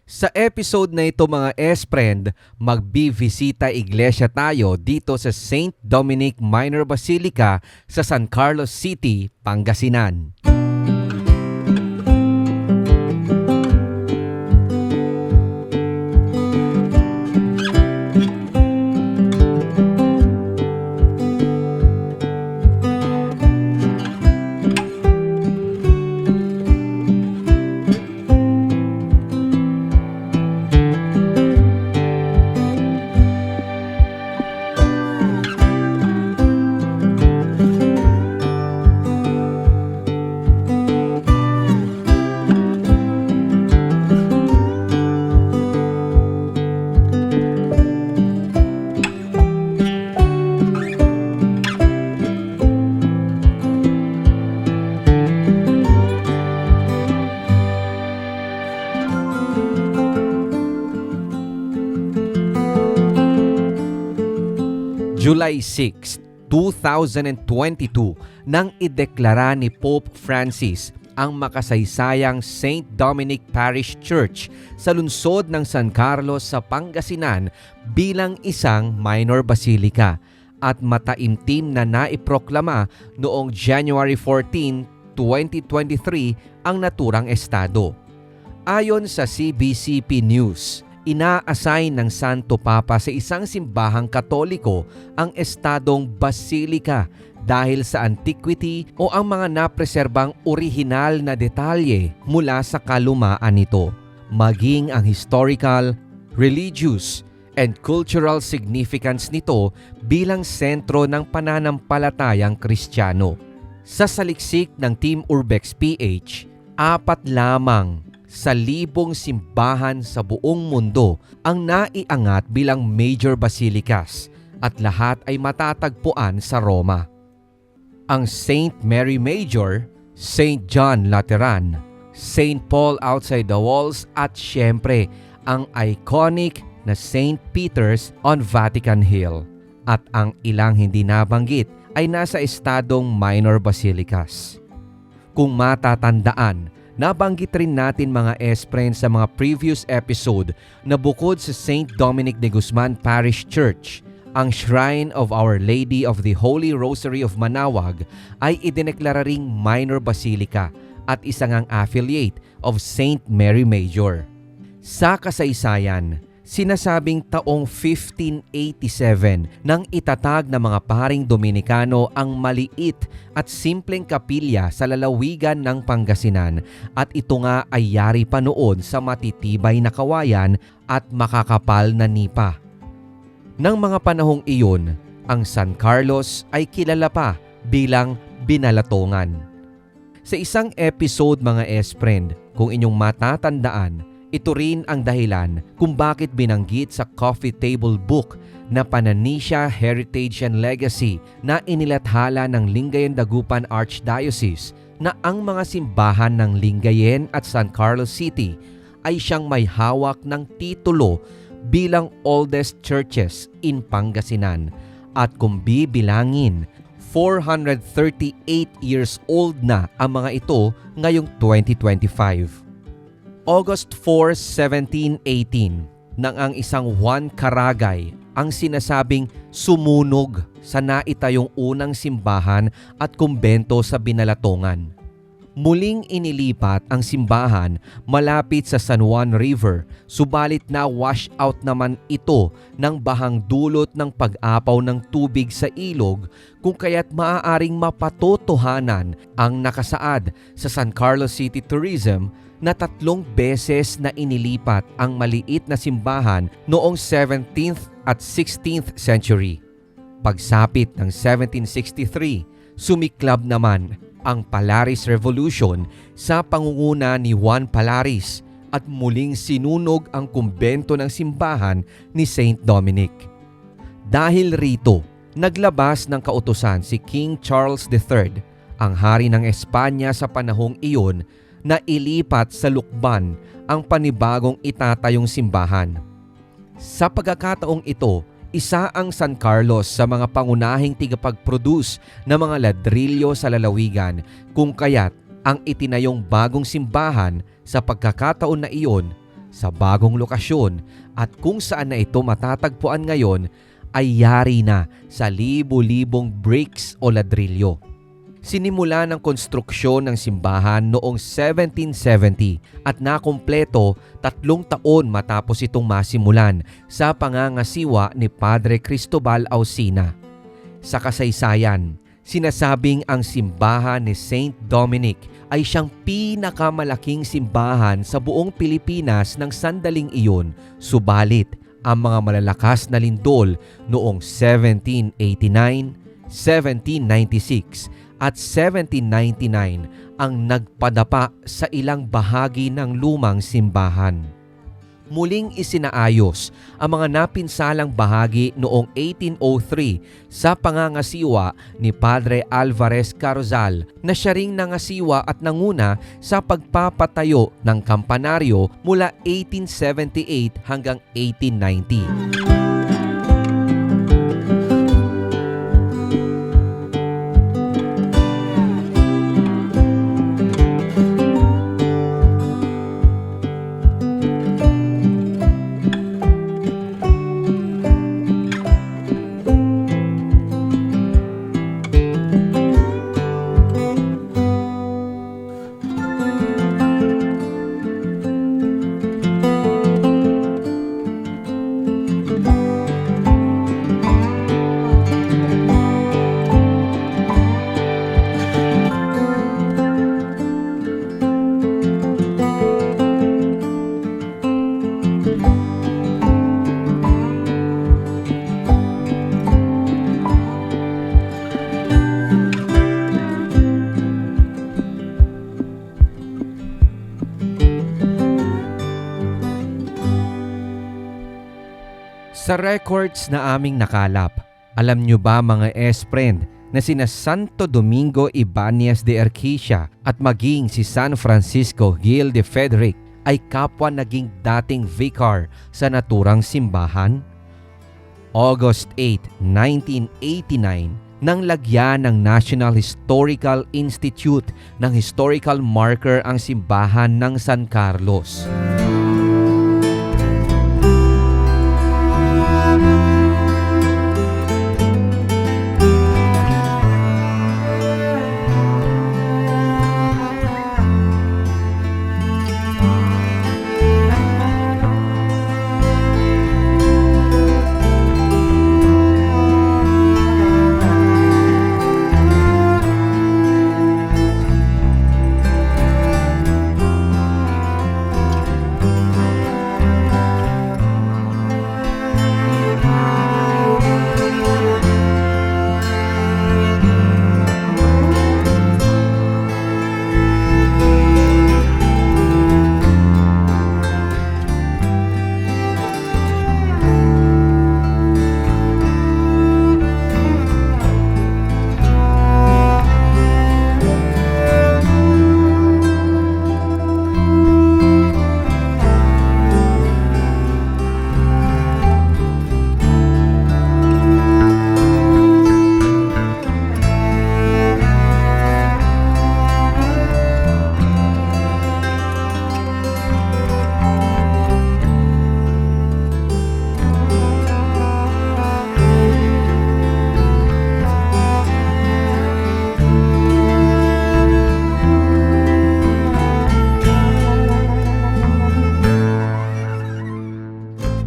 Sa episode na ito mga S-Friend, magbibisita iglesia tayo dito sa St. Dominic Minor Basilica sa San Carlos City, Pangasinan. July 6, 2022 nang ideklara ni Pope Francis ang makasaysayang St. Dominic Parish Church sa lungsod ng San Carlos sa Pangasinan bilang isang minor basilica at mataimtim na naiproklama noong January 14, 2023 ang naturang estado. Ayon sa CBCP News, ina-assign ng Santo Papa sa isang simbahang Katoliko ang estadong basilika dahil sa antiquity o ang mga napreserbang orihinal na detalye mula sa kalumaan nito, maging ang historical, religious, and cultural significance nito bilang sentro ng pananampalatayang Kristiyano. Sa saliksik ng Team Urbex PH, 4 lamang sa 1,000 simbahan sa buong mundo ang naiangat bilang major basilicas at lahat ay matatagpuan sa Roma. Ang St. Mary Major, St. John Lateran, St. Paul Outside the Walls at syempre ang iconic na St. Peter's on Vatican Hill at ang ilang hindi nabanggit ay nasa estadong minor basilicas. Kung matatandaan, nabanggit rin natin mga S-Friend sa mga previous episode na bukod sa St. Dominic de Guzman Parish Church, ang Shrine of Our Lady of the Holy Rosary of Manaoag ay idineklara ring minor basilica at isang ang affiliate of St. Mary Major. Sa kasaysayan, sinasabing taong 1587 nang itatag ng mga paring Dominikano ang maliit at simpleng kapilya sa lalawigan ng Pangasinan at ito nga ay yari pa noon sa matitibay na kawayan at makakapal na nipa. Nang mga panahong iyon, ang San Carlos ay kilala pa bilang Binalatongan. Sa isang episode mga S-Friend, kung inyong matatandaan, ito rin ang dahilan kung bakit binanggit sa coffee table book na Pananicia Heritage and Legacy na inilathala ng Lingayen Dagupan Archdiocese na ang mga simbahan ng Lingayen at San Carlos City ay siyang may hawak ng titulo bilang oldest churches in Pangasinan at kung bibilangin, 438 years old na ang mga ito ngayong 2025. August 4, 1718 nang ang isang Juan Caragay ang sinasabing sumunog sa naitayong unang simbahan at kumbento sa Binalatongan. Muling inilipat ang simbahan malapit sa San Juan River, subalit na wash out naman ito ng bahang dulot ng pag-apaw ng tubig sa ilog kung kaya't maaaring mapatotohanan ang nakasaad sa San Carlos City Tourism na 3 beses na inilipat ang maliit na simbahan noong 17th at 16th century. Pagsapit ng 1763, sumiklab naman ang Palaris Revolution sa pangunguna ni Juan Palaris at muling sinunog ang kumbento ng simbahan ni St. Dominic. Dahil rito, naglabas ng kautusan si King Charles III, ang hari ng Espanya sa panahong iyon, na ilipat sa lukban ang panibagong itatayong simbahan. Sa pagkakataong ito, isa ang San Carlos sa mga pangunahing tigapag-produce ng mga ladrilyo sa lalawigan kung kaya't ang itinayong bagong simbahan sa pagkakataon na iyon sa bagong lokasyon at kung saan na ito matatagpuan ngayon ay yari na sa libo-libong bricks o ladrilyo. Sinimula ng konstruksyon ng simbahan noong 1770 at nakumpleto 3 taon matapos itong masimulan sa pangangasiwa ni Padre Cristobal Ausina. Sa kasaysayan, sinasabing ang simbahan ni Saint Dominic ay siyang pinakamalaking simbahan sa buong Pilipinas ng sandaling iyon, subalit ang mga malalakas na lindol noong 1789, 1796 at 1799 ang nagpadapa sa ilang bahagi ng lumang simbahan. Muling isinaayos ang mga napinsalang bahagi noong 1803 sa pangangasiwa ni Padre Alvarez Carrizal na siya ring nangasiwa at nanguna sa pagpapatayo ng kampanaryo mula 1878 hanggang 1890. Sa records na aming nakalap, alam nyo ba mga S-friend na sina Santo Domingo Ibanez de Arquilla at maging si San Francisco Gil de Frederick ay kapwa naging dating vicar sa naturang simbahan? August 8, 1989, nang lagyan ng National Historical Institute ng historical marker ang simbahan ng San Carlos.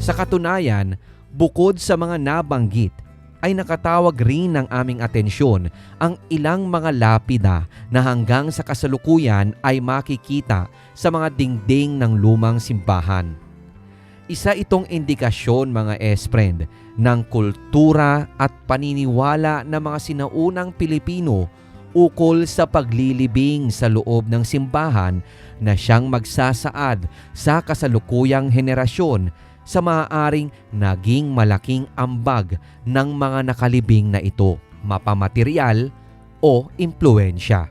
Sa katunayan, bukod sa mga nabanggit, ay nakatawag rin ng aming atensyon ang ilang mga lapida na hanggang sa kasalukuyan ay makikita sa mga dingding ng lumang simbahan. Isa itong indikasyon mga S-friend ng kultura at paniniwala ng mga sinaunang Pilipino ukol sa paglilibing sa loob ng simbahan na siyang magsasaad sa kasalukuyang henerasyon sa maaaring naging malaking ambag ng mga nakalibing na ito, mapamaterial o impluensya.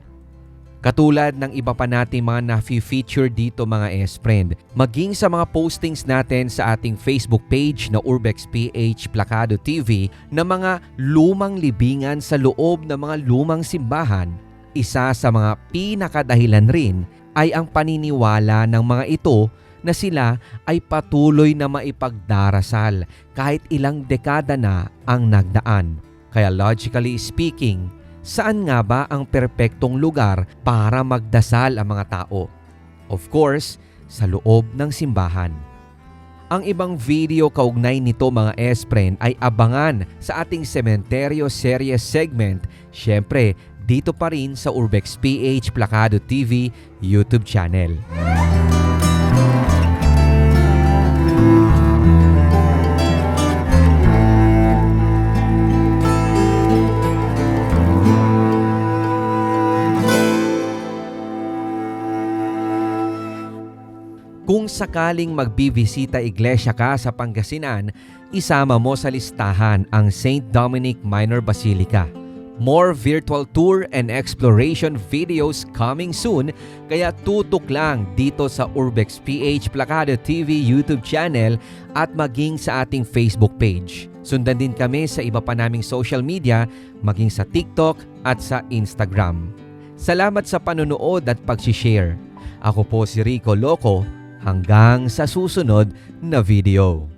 Katulad ng iba pa nating mga na-feature dito mga S-friend, maging sa mga postings natin sa ating Facebook page na Urbex PH Plakado TV na mga lumang libingan sa loob ng mga lumang simbahan, isa sa mga pinakadahilan rin ay ang paniniwala ng mga ito na sila ay patuloy na maipagdarasal kahit ilang dekada na ang nagdaan. Kaya logically speaking, saan nga ba ang perpektong lugar para magdasal ang mga tao? Of course, sa loob ng simbahan. Ang ibang video kaugnay nito mga espren ay abangan sa ating Sementeryo Series segment, syempre dito pa rin sa Urbex PH Plakado TV YouTube channel. Kung sakaling magbibisita iglesia ka sa Pangasinan, isama mo sa listahan ang St. Dominic Minor Basilica. More virtual tour and exploration videos coming soon, kaya tutok lang dito sa Urbex PH Plakado TV YouTube channel at maging sa ating Facebook page. Sundan din kami sa iba pa naming social media, maging sa TikTok at sa Instagram. Salamat sa panonood at pag-share. Ako po si Rico Loco. Hanggang sa susunod na video.